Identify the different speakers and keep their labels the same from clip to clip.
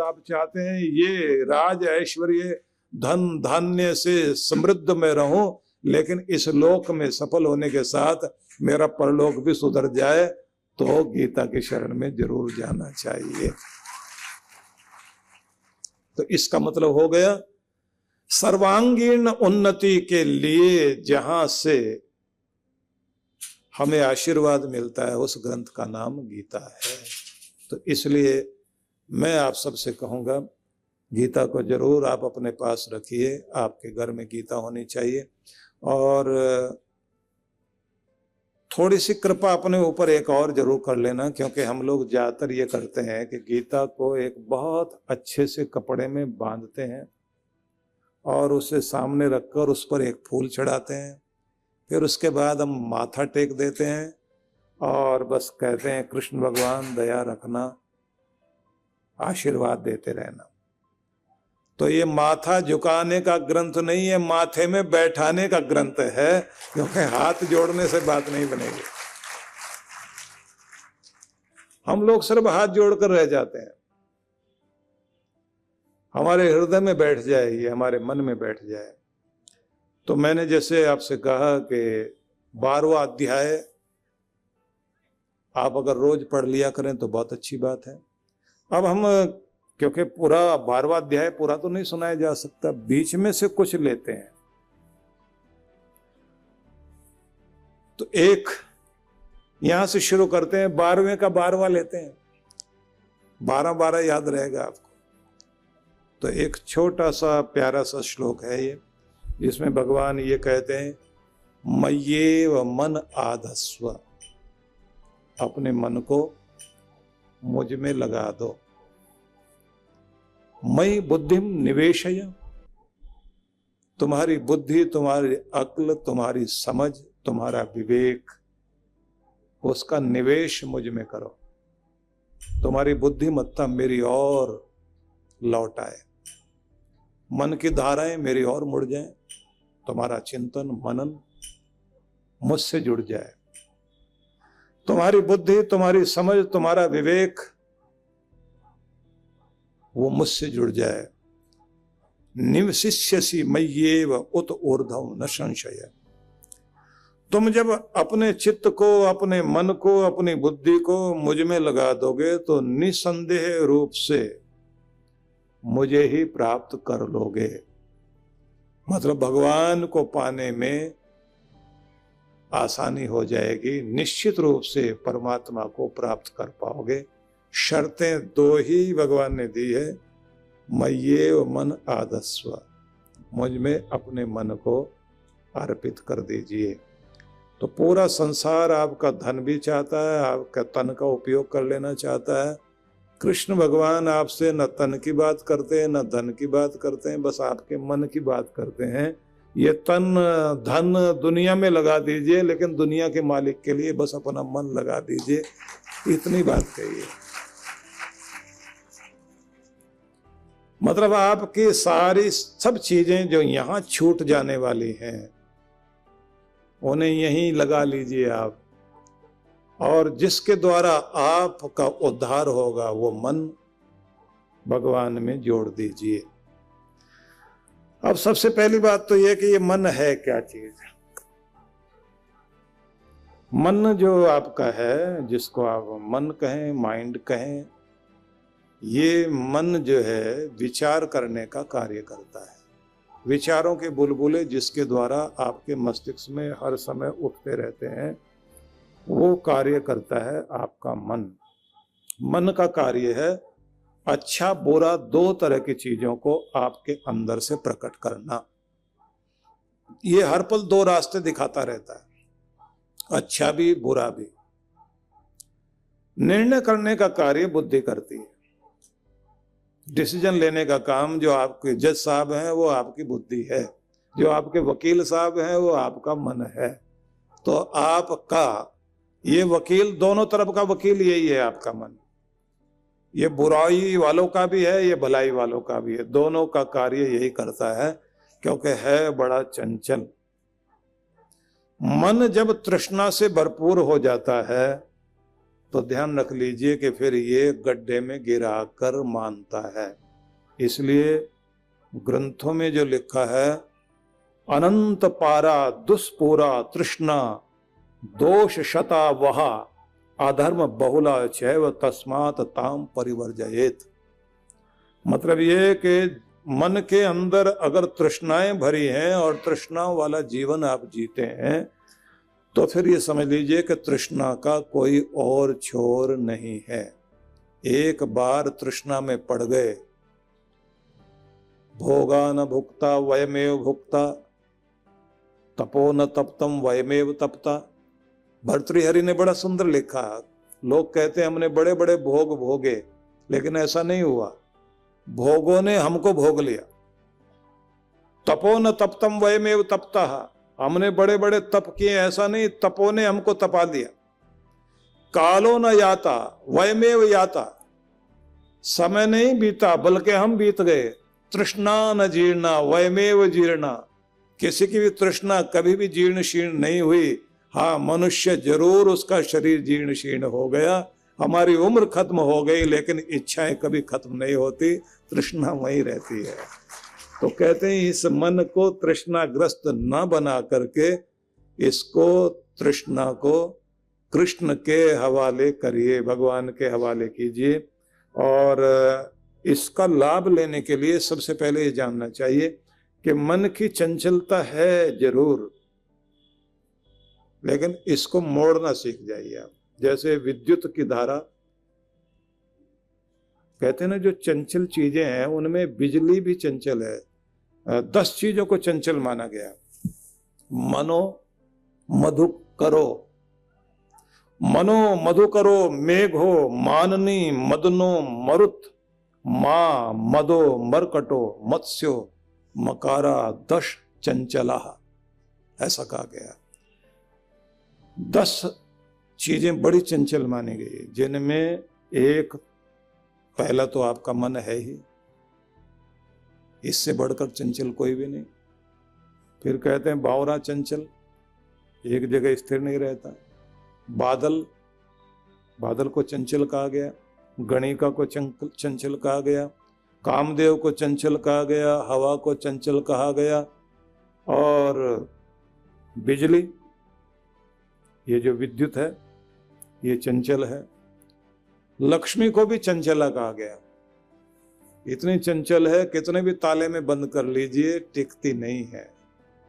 Speaker 1: आप चाहते हैं ये राज ऐश्वर्य धन धान्य से समृद्ध में रहूं, लेकिन इस लोक में सफल होने के साथ मेरा परलोक भी सुधर जाए, तो गीता की शरण में जरूर जाना चाहिए। तो इसका मतलब हो गया सर्वांगीण उन्नति के लिए जहां से हमें आशीर्वाद मिलता है उस ग्रंथ का नाम गीता है। तो इसलिए मैं आप सबसे कहूंगा, गीता को जरूर आप अपने पास रखिए, आपके घर में गीता होनी चाहिए। और थोड़ी सी कृपा अपने ऊपर एक और जरूर कर लेना, क्योंकि हम लोग ज्यादातर ये करते हैं कि गीता को एक बहुत अच्छे से कपड़े में बांधते हैं और उसे सामने रखकर उस पर एक फूल चढ़ाते हैं, फिर उसके बाद हम माथा टेक देते हैं और बस कहते हैं कृष्ण भगवान दया रखना, आशीर्वाद देते रहना। तो ये माथा झुकाने का ग्रंथ नहीं है, माथे में बैठाने का ग्रंथ है, क्योंकि हाथ जोड़ने से बात नहीं बनेगी। हम लोग सिर्फ हाथ जोड़कर रह जाते हैं। हमारे हृदय में बैठ जाए, ये हमारे मन में बैठ जाए। तो मैंने जैसे आपसे कहा कि 12वां अध्याय आप अगर रोज पढ़ लिया करें तो बहुत अच्छी बात है। अब हम, क्योंकि पूरा 12वां अध्याय पूरा तो नहीं सुनाया जा सकता, बीच में से कुछ लेते हैं। तो एक यहां से शुरू करते हैं, 12वें का 12वां लेते हैं, 12-12 याद रहेगा आपको। तो एक छोटा सा प्यारा सा श्लोक है ये, जिसमें भगवान ये कहते हैं, मय्येव मन आधस्व, अपने मन को मुझ में लगा दो। मयि बुद्धिम निवेशय, तुम्हारी बुद्धि, तुम्हारी अक्ल, तुम्हारी समझ, तुम्हारा विवेक, उसका निवेश मुझ में करो। तुम्हारी बुद्धिमत्ता मेरी ओर लौट आए, मन की धाराएं मेरी ओर मुड़ जाएं, तुम्हारा चिंतन मनन मुझसे जुड़ जाए, तुम्हारी बुद्धि, तुम्हारी समझ, तुम्हारा विवेक वो मुझसे जुड़ जाए। निवशिष्यसि मय्येव उत ऊर्ध्वं न संशय, तुम जब अपने चित्त को, अपने मन को, अपनी बुद्धि को मुझ में लगा दोगे तो निसंदेह रूप से मुझे ही प्राप्त कर लोगे। मतलब भगवान को पाने में आसानी हो जाएगी, निश्चित रूप से परमात्मा को प्राप्त कर पाओगे। शर्तें 2 ही भगवान ने दी है, मय्येव मन आधस्व, मुझ में अपने मन को अर्पित कर दीजिए। तो पूरा संसार आपका धन भी चाहता है, आपका तन का उपयोग कर लेना चाहता है। कृष्ण भगवान आपसे न तन की बात करते हैं, न धन की बात करते हैं, बस आपके मन की बात करते हैं। ये तन धन दुनिया में लगा दीजिए, लेकिन दुनिया के मालिक के लिए बस अपना मन लगा दीजिए, इतनी बात कही है। मतलब आपकी सारी सब चीजें जो यहां छूट जाने वाली हैं, उन्हें यहीं लगा लीजिए आप, और जिसके द्वारा आपका उद्धार होगा वो मन भगवान में जोड़ दीजिए। अब सबसे पहली बात तो यह कि ये मन है क्या चीज। मन जो आपका है, जिसको आप मन कहें, माइंड कहें, ये मन जो है विचार करने का कार्य करता है। विचारों के बुलबुले जिसके द्वारा आपके मस्तिष्क में हर समय उठते रहते हैं, वो कार्य करता है आपका मन। मन का कार्य है अच्छा बुरा 2 तरह की चीजों को आपके अंदर से प्रकट करना। ये हर पल 2 रास्ते दिखाता रहता है, अच्छा भी बुरा भी। निर्णय करने का कार्य बुद्धि करती है, डिसीजन लेने का काम जो आपके जज साहब हैं वो आपकी बुद्धि है, जो आपके वकील साहब हैं वो आपका मन है। तो आपका ये वकील, दोनों तरफ का वकील यही है आपका मन। ये बुराई वालों का भी है, ये भलाई वालों का भी है, दोनों का कार्य यही करता है, क्योंकि है बड़ा चंचल। मन जब तृष्णा से भरपूर हो जाता है तो ध्यान रख लीजिए कि फिर ये गड्ढे में गिरा कर मानता है। इसलिए ग्रंथों में जो लिखा है, अनंत पारा दुष्पूरा तृष्णा दोष शता वहा अधर्म बहुला चैव तस्मात् ताम परिवर्जयेत। मतलब ये कि मन के अंदर अगर तृष्णाएं भरी हैं और तृष्णाओं वाला जीवन आप जीते हैं, तो फिर ये समझ लीजिए कि तृष्णा का कोई और छोर नहीं है। एक बार तृष्णा में पड़ गए, भोगा न भुक्ता वयमेव भुक्ता, तपो न तप्तम वयमेव तपता। भर्तृहरि ने बड़ा सुंदर लिखा। लोग कहते हैं हमने बड़े बड़े भोग भोगे, लेकिन ऐसा नहीं हुआ। भोगों ने हमको भोग लिया। तपो न तप्तम वयमेव तपता, हमने बड़े बड़े तप किए, ऐसा नहीं, तपो ने हमको तपा दिया। कालो न याता वयमेव याता, समय नहीं बीता बल्कि हम बीत गए। तृष्णा न जीर्णा वयमेव जीर्णा, किसी की भी तृष्णा कभी भी जीर्ण शीर्ण नहीं हुई। हाँ, मनुष्य जरूर उसका शरीर जीर्ण शीर्ण हो गया, हमारी उम्र खत्म हो गई, लेकिन इच्छाएं कभी खत्म नहीं होती, तृष्णा वही रहती है। तो कहते हैं इस मन को तृष्णाग्रस्त न बना करके इसको, तृष्णा को कृष्ण के हवाले करिए, भगवान के हवाले कीजिए। और इसका लाभ लेने के लिए सबसे पहले ये जानना चाहिए कि मन की चंचलता है जरूर, लेकिन इसको मोड़ना सीख जाइए आप। जैसे विद्युत की धारा, कहते हैं ना जो चंचल चीजें हैं उनमें बिजली भी चंचल है। 10 चीजों को चंचल माना गया। मनो मधु करो, मनो मधु करो मेघो माननी मदनो मरुत, मां मदो मरकटो मत्स्यो मकारा 10 चंचला, ऐसा कहा गया। 10 चीजें बड़ी चंचल मानी गई, जिनमें एक, पहला तो आपका मन है ही, इससे बढ़कर चंचल कोई भी नहीं। फिर कहते हैं बावरा चंचल, एक जगह स्थिर नहीं रहता। बादल, बादल को चंचल कहा गया। गणिका को चंचल कहा गया। कामदेव को चंचल कहा गया। हवा को चंचल कहा गया। और बिजली, ये जो विद्युत है ये चंचल है। लक्ष्मी को भी चंचला कहा गया। इतनी चंचल है, कितने भी ताले में बंद कर लीजिए टिकती नहीं है।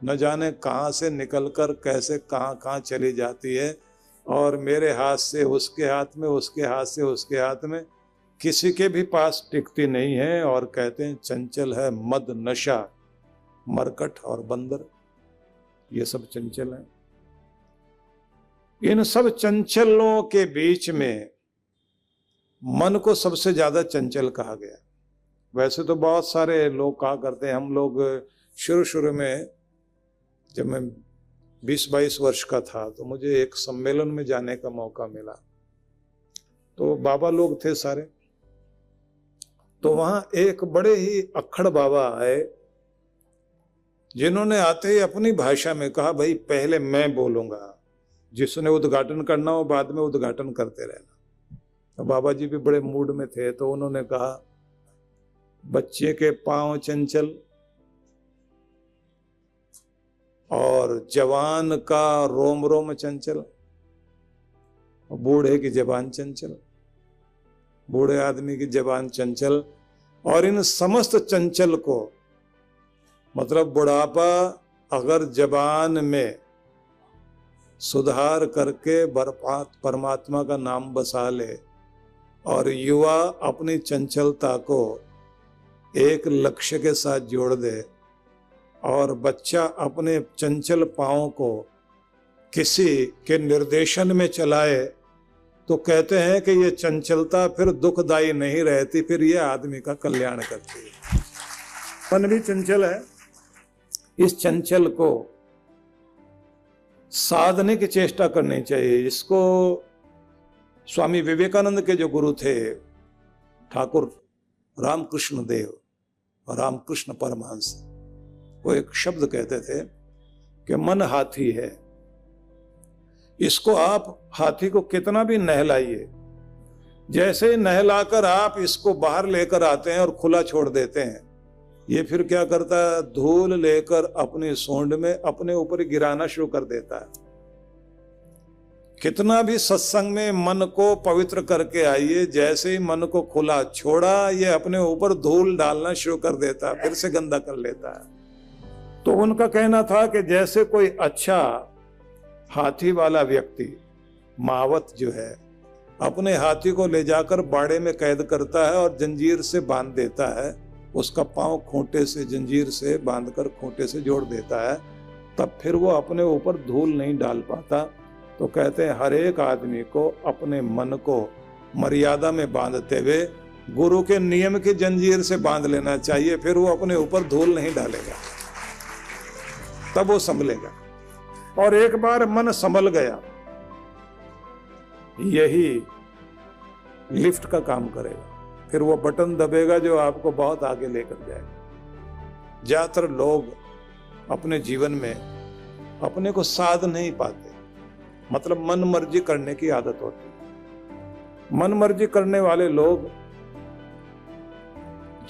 Speaker 1: न जाने कहां से निकलकर कैसे कहां कहां चली जाती है, और मेरे हाथ से उसके हाथ में, उसके हाथ से उसके हाथ में, किसी के भी पास टिकती नहीं है। और कहते हैं चंचल है मद नशा, मरकट और बंदर, ये सब चंचल हैं। इन सब चंचलों के बीच में मन को सबसे ज्यादा चंचल कहा गया। वैसे तो बहुत सारे लोग कहा करते हैं, हम लोग शुरू में, जब मैं 20-22 वर्ष का था, तो मुझे एक सम्मेलन में जाने का मौका मिला। तो बाबा लोग थे सारे, तो वहां एक बड़े ही अक्खड़ बाबा आए, जिन्होंने आते ही अपनी भाषा में कहा, भाई पहले मैं बोलूंगा, जिसने उद्घाटन करना हो बाद में उद्घाटन करते रहना। तो बाबा जी भी बड़े मूड में थे, तो उन्होंने कहा, बच्चे के पांव चंचल और जवान का रोम रोम चंचल, बूढ़े की जबान चंचल, बूढ़े आदमी की जबान चंचल। और इन समस्त चंचल को, मतलब बुढ़ापा अगर जबान में सुधार करके परमात्मा का नाम बसा ले, और युवा अपनी चंचलता को एक लक्ष्य के साथ जोड़ दे, और बच्चा अपने चंचल पांव को किसी के निर्देशन में चलाए, तो कहते हैं कि ये चंचलता फिर दुखदायी नहीं रहती, फिर ये आदमी का कल्याण करती है। मन भी चंचल है। इस चंचल को साधने की चेष्टा करनी चाहिए। इसको स्वामी विवेकानंद के जो गुरु थे, ठाकुर रामकृष्ण देव और रामकृष्ण परमहंस, वो एक शब्द कहते थे कि मन हाथी है, इसको आप हाथी को कितना भी नहलाइए, जैसे ही नहलाकर आप इसको बाहर लेकर आते हैं और खुला छोड़ देते हैं, ये फिर क्या करता है, धूल लेकर अपनी सूंड में अपने ऊपर ही गिराना शुरू कर देता है। कितना भी सत्संग में मन को पवित्र करके आइए, जैसे ही मन को खुला छोड़ा, ये अपने ऊपर धूल डालना शुरू कर देता है, फिर से गंदा कर लेता है। तो उनका कहना था कि जैसे कोई अच्छा हाथी वाला व्यक्ति, महावत जो है, अपने हाथी को ले जाकर बाड़े में कैद करता है और जंजीर से बांध देता है, उसका पांव खूंटे से जंजीर से बांधकर खूंटे से जोड़ देता है, तब फिर वो अपने ऊपर धूल नहीं डाल पाता। तो कहते हैं हर एक आदमी को अपने मन को मर्यादा में बांधते हुए गुरु के नियम की जंजीर से बांध लेना चाहिए, फिर वो अपने ऊपर धूल नहीं डालेगा, तब वो संभलेगा। और एक बार मन संभल गया, यही लिफ्ट का काम करेगा, फिर वो बटन दबेगा जो आपको बहुत आगे लेकर जाएगा। ज्यादातर लोग अपने जीवन में अपने को साध नहीं पाते, मतलब मन मर्जी करने की आदत होती है। मन मर्जी करने वाले लोग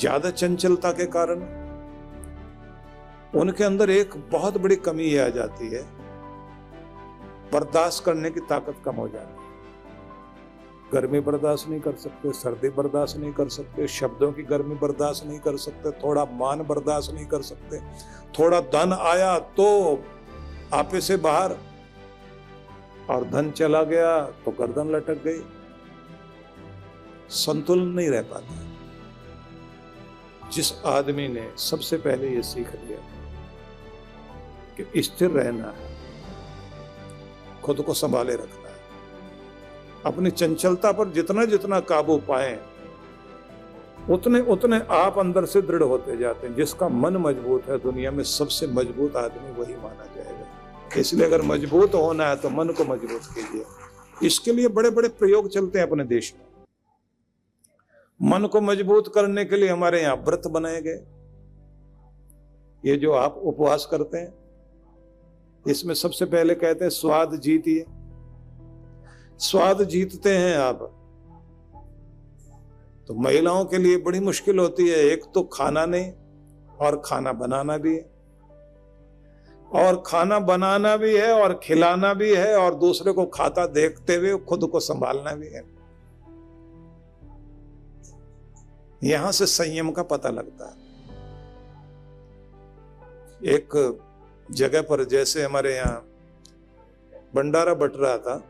Speaker 1: ज्यादा चंचलता के कारण उनके अंदर एक बहुत बड़ी कमी ये आ जाती है, बर्दाश्त करने की ताकत कम हो जाती है। गर्मी बर्दाश्त नहीं कर सकते, सर्दी बर्दाश्त नहीं कर सकते, शब्दों की गर्मी बर्दाश्त नहीं कर सकते, थोड़ा मान बर्दाश्त नहीं कर सकते, थोड़ा धन आया तो आपे से बाहर, और धन चला गया तो गर्दन लटक गई, संतुलन नहीं रह पाता। जिस आदमी ने सबसे पहले ये सीख लिया कि स्थिर रहना है, खुद को संभाले रखना है, अपनी चंचलता पर जितना जितना काबू पाए उतने उतने आप अंदर से दृढ़ होते जाते हैं। जिसका मन मजबूत है, दुनिया में सबसे मजबूत आदमी वही माना जाएगा। इसलिए अगर मजबूत होना है तो मन को मजबूत कीजिए। इसके लिए बड़े बड़े प्रयोग चलते हैं अपने देश में। मन को मजबूत करने के लिए हमारे यहाँ व्रत बनाए गए। ये जो आप उपवास करते हैं, इसमें सबसे पहले कहते हैं स्वाद जीतिए। स्वाद जीतते हैं आप तो महिलाओं के लिए बड़ी मुश्किल होती है। एक तो खाना नहीं और खाना बनाना भी है, और खाना बनाना भी है और खिलाना भी है, और दूसरे को खाता देखते हुए खुद को संभालना भी है। यहां से संयम का पता लगता है। एक जगह पर जैसे हमारे यहां भंडारा बट रहा था,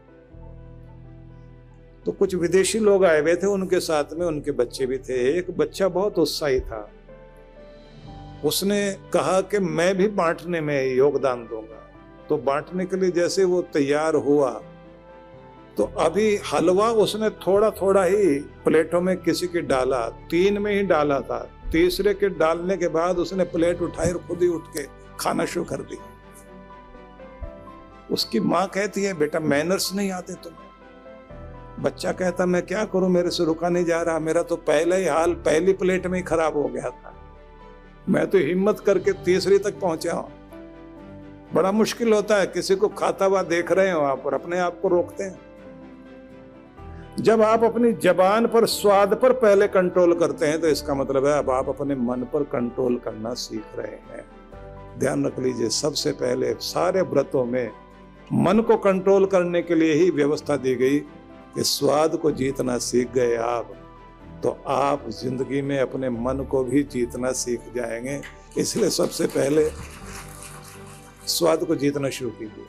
Speaker 1: तो कुछ विदेशी लोग आए हुए थे, उनके साथ में उनके बच्चे भी थे। एक बच्चा बहुत उत्साही था, उसने कहा कि मैं भी बांटने में योगदान दूंगा। तो बांटने के लिए जैसे वो तैयार हुआ, तो अभी हलवा उसने थोड़ा थोड़ा ही प्लेटों में किसी के डाला, 3 में ही डाला था। तीसरे के डालने के बाद उसने प्लेट उठाई और खुद ही उठ के खाना शुरू कर दी। उसकी माँ कहती है, बेटा मैनर्स नहीं आते तुम्हें। बच्चा कहता, मैं क्या करूं, मेरे से रुका नहीं जा रहा, मेरा तो पहले ही हाल पहली प्लेट में ही खराब हो गया था, मैं तो हिम्मत करके तीसरी तक पहुंचा हूं। बड़ा मुश्किल होता है, किसी को खाता हुआ देख रहे हो आप और अपने आप को रोकते हैं। जब आप अपनी जबान पर स्वाद पर पहले कंट्रोल करते हैं, तो इसका मतलब है अब आप अपने मन पर कंट्रोल करना सीख रहे हैं। ध्यान रख लीजिए, सबसे पहले सारे व्रतों में मन को कंट्रोल करने के लिए ही व्यवस्था दी गई कि स्वाद को जीतना सीख गए आप, तो आप जिंदगी में अपने मन को भी जीतना सीख जाएंगे। इसलिए सबसे पहले स्वाद को जीतना शुरू कीजिए।